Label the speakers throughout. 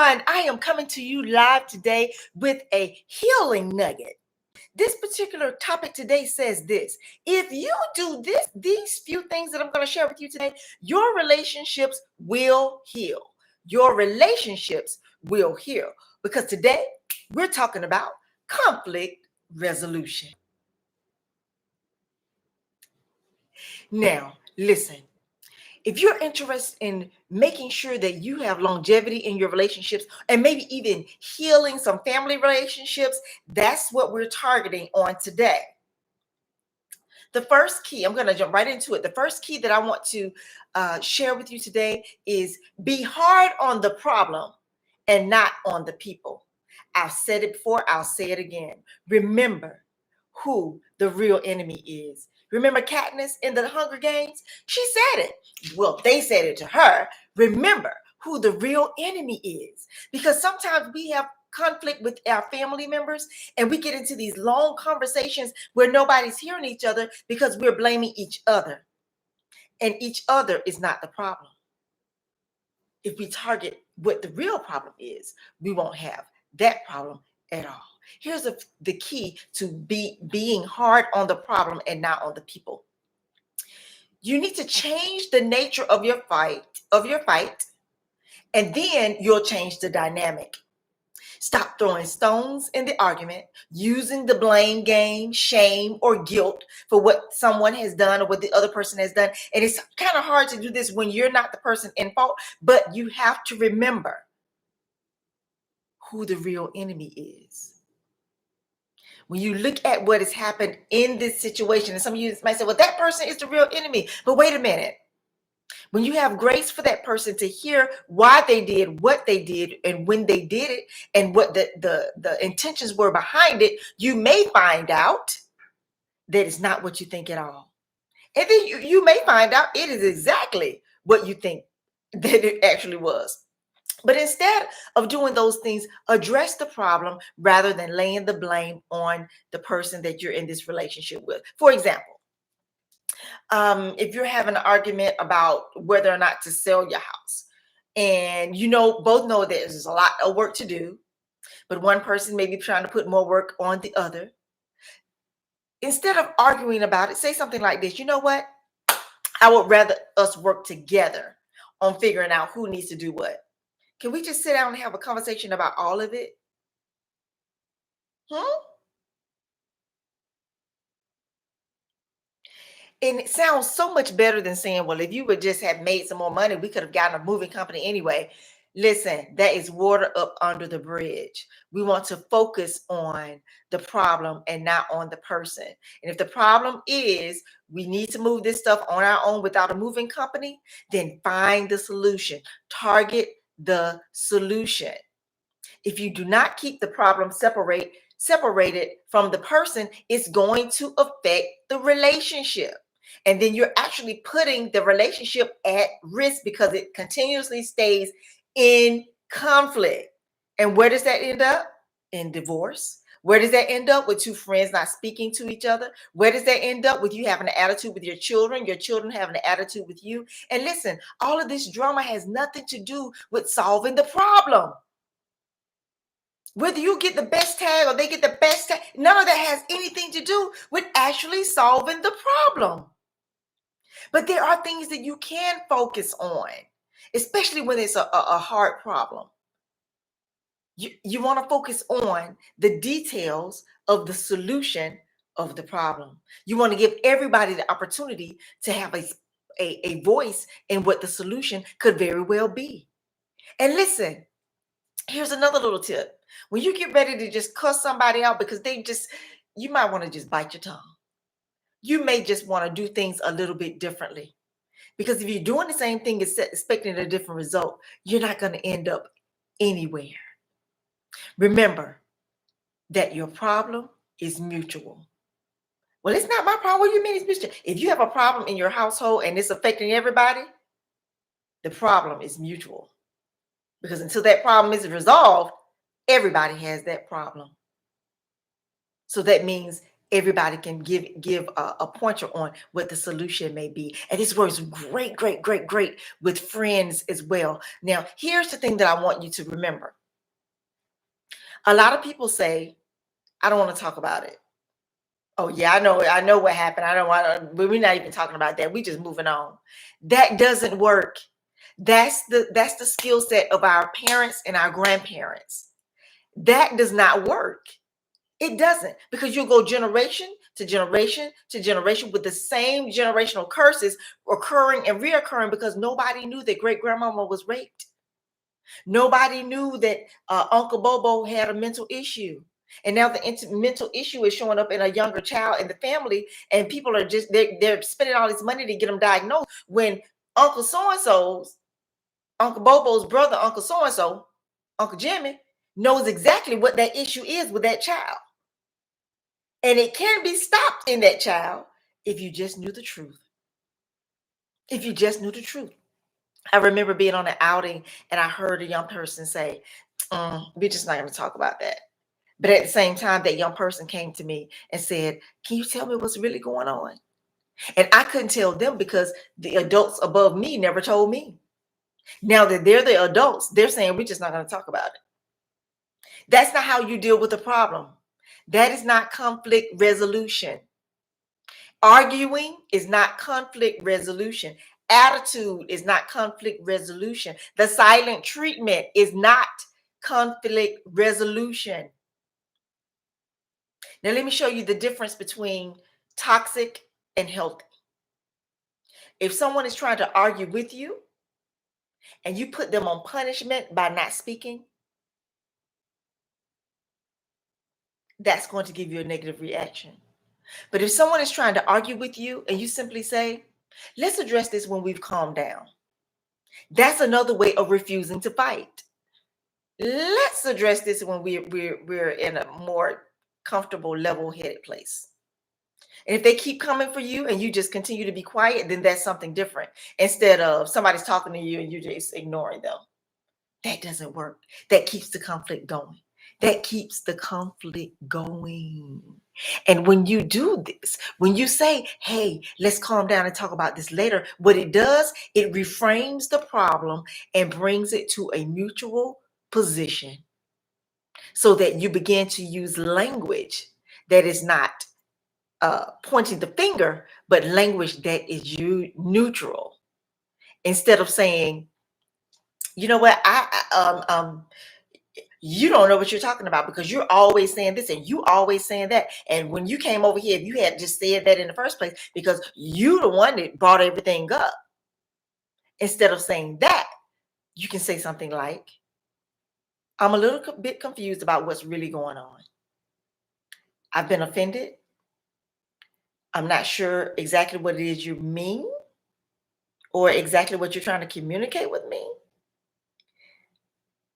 Speaker 1: everyone. I am coming to you live today with a healing nugget. This particular topic today says this: if you do these few things that I'm going to share with you today, your relationships will heal. Your relationships will heal. Because today we're talking about conflict resolution. Now, listen. If you're interested in making sure that you have longevity in your relationships and maybe even healing some family relationships, that's what we're targeting on today. The first key, I'm going to jump right into it. The first key that I want to share with you today is be hard on the problem and not on the people. I've said it before, I'll say it again. Remember who the real enemy is. Remember Katniss in the Hunger Games? She said it. Well, they said it to her. Remember who the real enemy is. Because sometimes we have conflict with our family members and we get into these long conversations where nobody's hearing each other because we're blaming each other. And each other is not the problem. If we target what the real problem is, we won't have that problem at all. Here's the key to being hard on the problem and not on the people. You need to change the nature of your fight, and then you'll change the dynamic. Stop throwing stones in the argument, using the blame game, shame, or guilt for what someone has done or what the other person has done. And it's kind of hard to do this when you're not the person in fault, but you have to remember who the real enemy is. When you look at what has happened in this situation, and some of you might say, well, that person is the real enemy. But wait a minute. When you have grace for that person to hear why they did what they did and when they did it and what the intentions were behind it, you may find out that it's not what you think at all. And then you may find out it is exactly what you think that it actually was. But instead of doing those things, address the problem rather than laying the blame on the person that you're in this relationship with. For example, if you're having an argument about whether or not to sell your house, and both know that there's a lot of work to do, but one person may be trying to put more work on the other, instead of arguing about it, say something like this: you know what? I would rather us work together on figuring out who needs to do what. Can we just sit down and have a conversation about all of it? And it sounds so much better than saying, well, if you would just have made some more money, we could have gotten a moving company anyway. Listen, that is water up under the bridge. We want to focus on the problem and not on the person. And if the problem is we need to move this stuff on our own without a moving company, then find the solution. Target the solution. If you do not keep the problem separated from the person, it's going to affect the relationship. And then you're actually putting the relationship at risk because it continuously stays in conflict. And where does that end up? In divorce. Where does that end up? With two friends not speaking to each other? Where does that end up? With you having an attitude with your children having an attitude with you? And listen, all of this drama has nothing to do with solving the problem. Whether you get the best tag or they get the best tag, none of that has anything to do with actually solving the problem. But there are things that you can focus on, especially when it's a hard problem. You want to focus on the details of the solution of the problem. You want to give everybody the opportunity to have a voice in what the solution could very well be. And listen, here's another little tip. When you get ready to just cuss somebody out because you might want to just bite your tongue. You may just want to do things a little bit differently. Because if you're doing the same thing expecting a different result, you're not going to end up anywhere. Remember that your problem is mutual. Well, it's not my problem. What do you mean it's mutual? If you have a problem in your household and it's affecting everybody, the problem is mutual. Because until that problem is resolved, everybody has that problem. So that means everybody can give a pointer on what the solution may be. And this works great, great, great, great with friends as well. Now, here's the thing that I want you to remember. A lot of people say, I don't want to talk about it. Oh yeah, I know what happened. I don't want to, but we're not even talking about that. We just moving on. That doesn't work. That's the skill set of our parents and our grandparents. That does not work. It doesn't, because you'll go generation to generation to generation with the same generational curses occurring and reoccurring because nobody knew that great grandmama was raped. Nobody knew that Uncle Bobo had a mental issue. And now the mental issue is showing up in a younger child in the family, and people are just they're spending all this money to get them diagnosed when Uncle so and so's Uncle Bobo's brother, Uncle so and so, Uncle Jimmy, knows exactly what that issue is with that child. And it can be stopped in that child if you just knew the truth. If you just knew the truth. I remember being on an outing and I heard a young person say, we're just not going to talk about that. But at the same time, that young person came to me and said, can you tell me what's really going on? And I couldn't tell them because the adults above me never told me. Now that they're the adults, they're saying, we're just not going to talk about it. That's not how you deal with a problem. That is not conflict resolution. Arguing is not conflict resolution. Attitude is not conflict resolution. The silent treatment is not conflict resolution. Now, let me show you the difference between toxic and healthy. If someone is trying to argue with you and you put them on punishment by not speaking, that's going to give you a negative reaction. But if someone is trying to argue with you and you simply say, let's address this when we've calmed down, that's another way of refusing to fight. Let's address this when we're in a more comfortable, level-headed place. And if they keep coming for you and you just continue to be quiet, then that's something different. Instead of somebody's talking to you and you just ignoring them. That doesn't work. That keeps the conflict going. That keeps the conflict going. And when you do this, when you say, hey, let's calm down and talk about this later, what it does, it reframes the problem and brings it to a mutual position so that you begin to use language that is not pointing the finger, but language that is neutral. Instead of saying, you know what, you don't know what you're talking about because you're always saying this and you always saying that. And when you came over here, you had just said that in the first place because you the one that brought everything up. Instead of saying that, you can say something like, I'm a little bit confused about what's really going on. I've been offended. I'm not sure exactly what it is you mean or exactly what you're trying to communicate with me.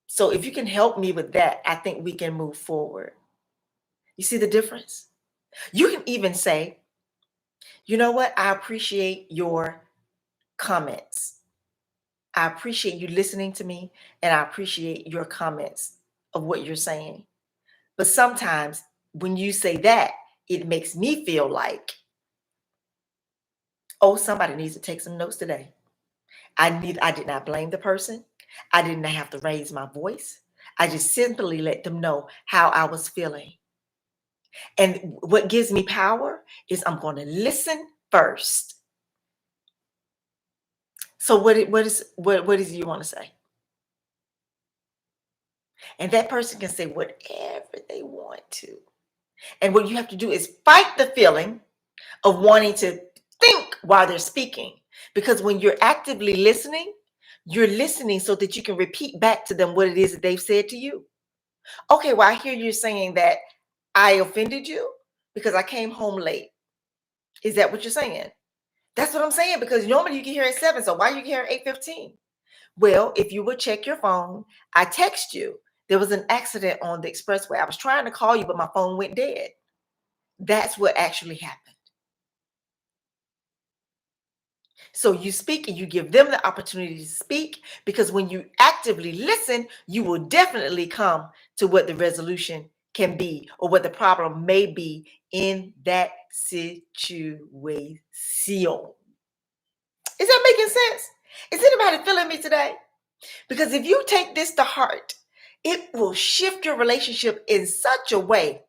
Speaker 1: So if you can help me with that, I think we can move forward. You see the difference? You can even say, you know what? I appreciate your comments. I appreciate you listening to me, and I appreciate your comments of what you're saying. But sometimes when you say that, it makes me feel like, oh, somebody needs to take some notes today. I did not blame the person. I did not have to raise my voice. I just simply let them know how I was feeling. And what gives me power is I'm going to listen first. So what is you want to say? And that person can say whatever they want to. And what you have to do is fight the feeling of wanting to think while they're speaking. Because when you're actively listening, you're listening so that you can repeat back to them what it is that they've said to you. Okay, well, I hear you saying that I offended you because I came home late. Is that what you're saying? That's what I'm saying, because normally you get here at 7. So why you get here at 8:15? Well, if you would check your phone, I text you. There was an accident on the expressway. I was trying to call you, but my phone went dead. That's what actually happened. So you speak and you give them the opportunity to speak, because when you actively listen, you will definitely come to what the resolution can be or what the problem may be in that situation. Is that making sense? Is anybody feeling me today? Because if you take this to heart, it will shift your relationship in such a way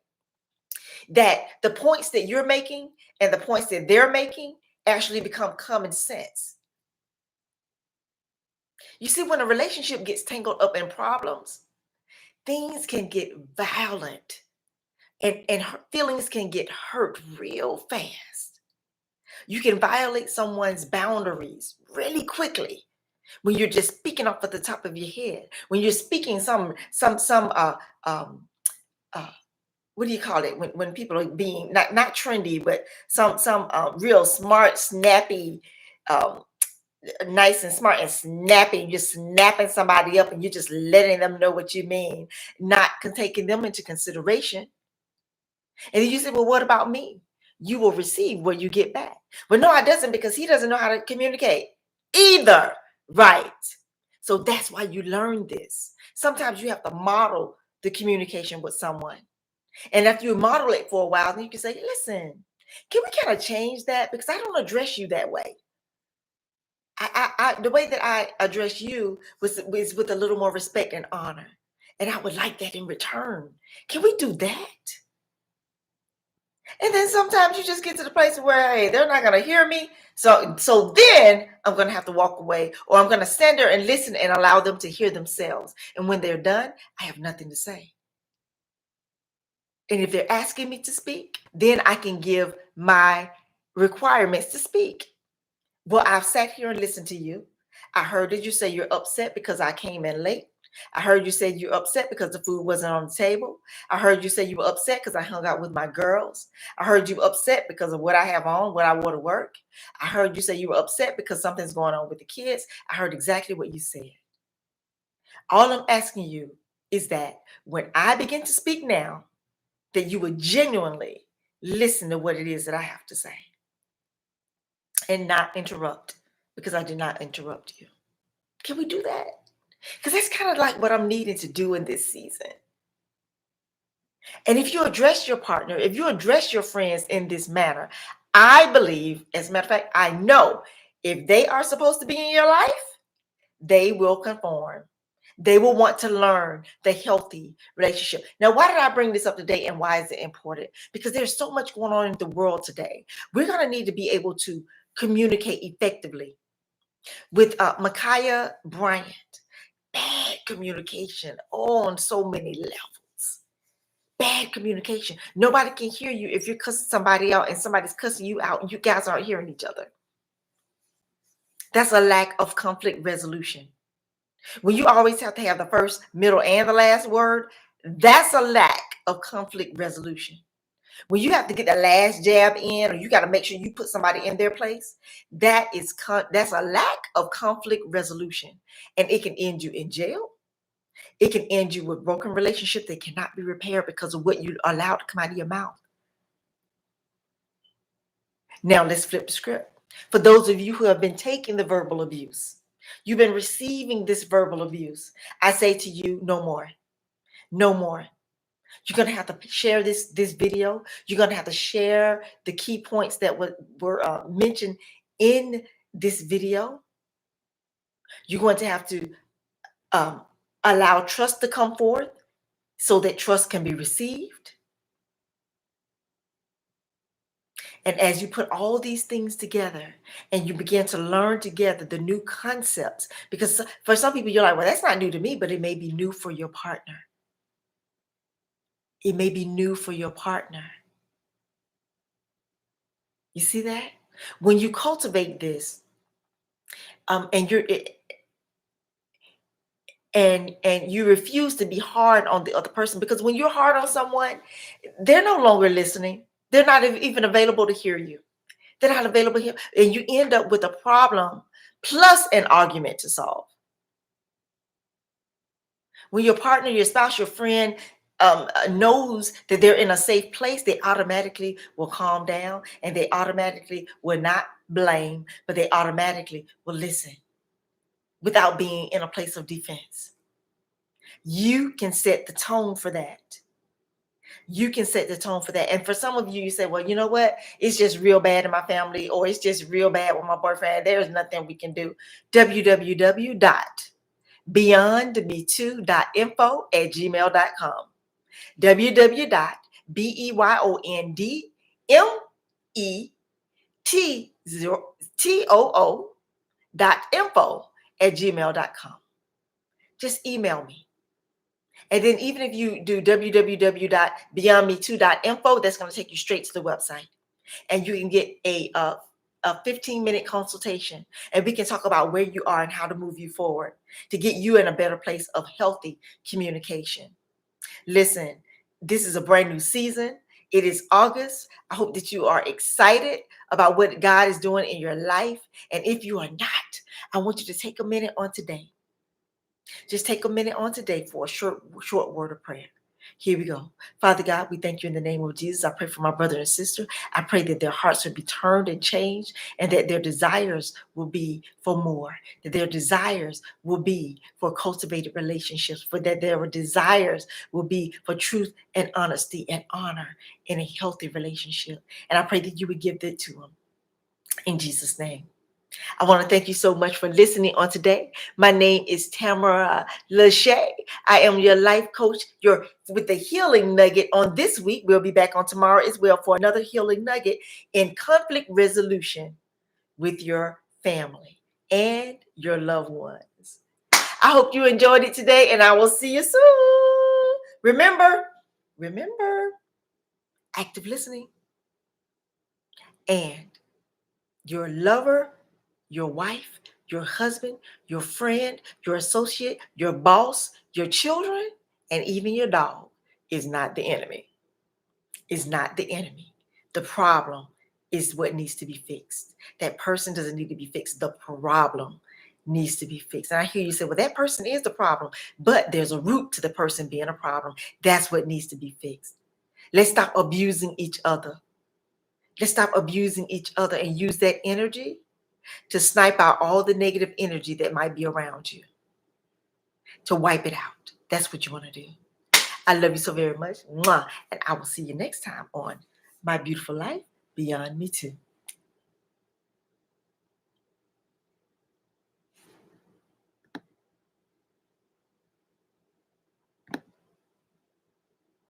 Speaker 1: that the points that you're making and the points that they're making actually become common sense. You see, when a relationship gets tangled up in problems, things can get violent and feelings can get hurt real fast. You can violate someone's boundaries really quickly when you're just speaking off at the top of your head. When you're speaking some um uh what do you call it when people are being not trendy but some real smart snappy um nice and smart and snappy, you're snapping somebody up and you're just letting them know what you mean, not taking them into consideration. And then you say, well, what about me? You will receive what you get back. Well, no, I doesn't, because he doesn't know how to communicate either. Right. So that's why you learn this. Sometimes you have to model the communication with someone. And after you model it for a while, then you can say, listen, can we kind of change that? Because I don't address you that way. The way that I address you was with a little more respect and honor. And I would like that in return. Can we do that? And then sometimes you just get to the place where, hey, they're not going to hear me. So then I'm going to have to walk away, or I'm going to stand there and listen and allow them to hear themselves. And when they're done, I have nothing to say. And if they're asking me to speak, then I can give my requirements to speak. Well, I've sat here and listened to you. I heard that you say you're upset because I came in late. I heard you say you're upset because the food wasn't on the table. I heard you say you were upset because I hung out with my girls. I heard you upset because of what I have on, what I wore to work. I heard you say you were upset because something's going on with the kids. I heard exactly what you said. All I'm asking you is that when I begin to speak now, that you would genuinely listen to what it is that I have to say and not interrupt, because I did not interrupt you. Can we do that? Because that's kind of like what I'm needing to do in this season. And if you address your partner, if you address your friends in this manner, I believe, as a matter of fact, I know if they are supposed to be in your life, they will conform. They will want to learn the healthy relationship. Now, why did I bring this up today and why is it important? Because there's so much going on in the world today. We're going to need to be able to communicate effectively. With Micaiah Bryant, bad communication on so many levels. Bad communication. Nobody can hear you if you're cussing somebody out and somebody's cussing you out and you guys aren't hearing each other. That's a lack of conflict resolution. When you always have to have the first, middle, and the last word, that's a lack of conflict resolution. When you have to get the last jab in, or you got to make sure you put somebody in their place, that's a lack of conflict resolution, and it can end you in jail. It can end you with broken relationship that cannot be repaired because of what you allowed to come out of your mouth. Now let's flip the script. For those of you who have been taking the verbal abuse, you've been receiving this verbal abuse, I say to you, no more. No more. You're going to have to share this video. You're going to have to share the key points that were mentioned in this video. You're going to have to allow trust to come forth so that trust can be received. And as you put all these things together and you begin to learn together the new concepts, because for some people you're like, well, that's not new to me, but it may be new for your partner. It may be new for your partner. You see that? When you cultivate this, and you refuse to be hard on the other person, because when you're hard on someone, they're no longer listening. They're not even available to hear you. They're not available here, and you end up with a problem plus an argument to solve. When your partner, your spouse, your friend knows that they're in a safe place, they automatically will calm down, and they automatically will not blame, but they automatically will listen without being in a place of defense. You can set the tone for that. You can set the tone for that. And for some of you, you say, well, you know what? It's just real bad in my family, or it's just real bad with my boyfriend. There's nothing we can do. www.beyondme2.info@gmail.com. www.beyondmetoo.info@gmail.com. Just email me. And then even if you do www.beyondme2.info, that's going to take you straight to the website. And you can get a 15-minute consultation. And we can talk about where you are and how to move you forward to get you in a better place of healthy communication. Listen, this is a brand new season. It is August. I hope that you are excited about what God is doing in your life. And if you are not, I want you to take a minute on today. Just take a minute on today for a short word of prayer. Here we go. Father God, we thank you in the name of Jesus. I pray for my brother and sister. I pray that their hearts will be turned and changed, and that their desires will be for more, that their desires will be for cultivated relationships, for that their desires will be for truth and honesty and honor in a healthy relationship. And I pray that you would give that to them in Jesus' name. I want to thank you so much for listening on today. My name is Tamara Lachey. I am your life coach. You're with the healing nugget on this week. We'll be back on tomorrow as well for another healing nugget in conflict resolution with your family and your loved ones. I hope you enjoyed it today, and I will see you soon. Remember, active listening and your lover, your wife, your husband, your friend, your associate, your boss, your children, and even your dog is not the enemy. Is not the enemy. The problem is what needs to be fixed. That person doesn't need to be fixed. The problem needs to be fixed. And I hear you say, well, that person is the problem, but there's a root to the person being a problem. That's what needs to be fixed. Let's stop abusing each other. Let's stop abusing each other and use that energy to snipe out all the negative energy that might be around you, to wipe it out. That's what you want to do. I love you so very much. Mwah. And I will see you next time on My Beautiful Life Beyond Me Too.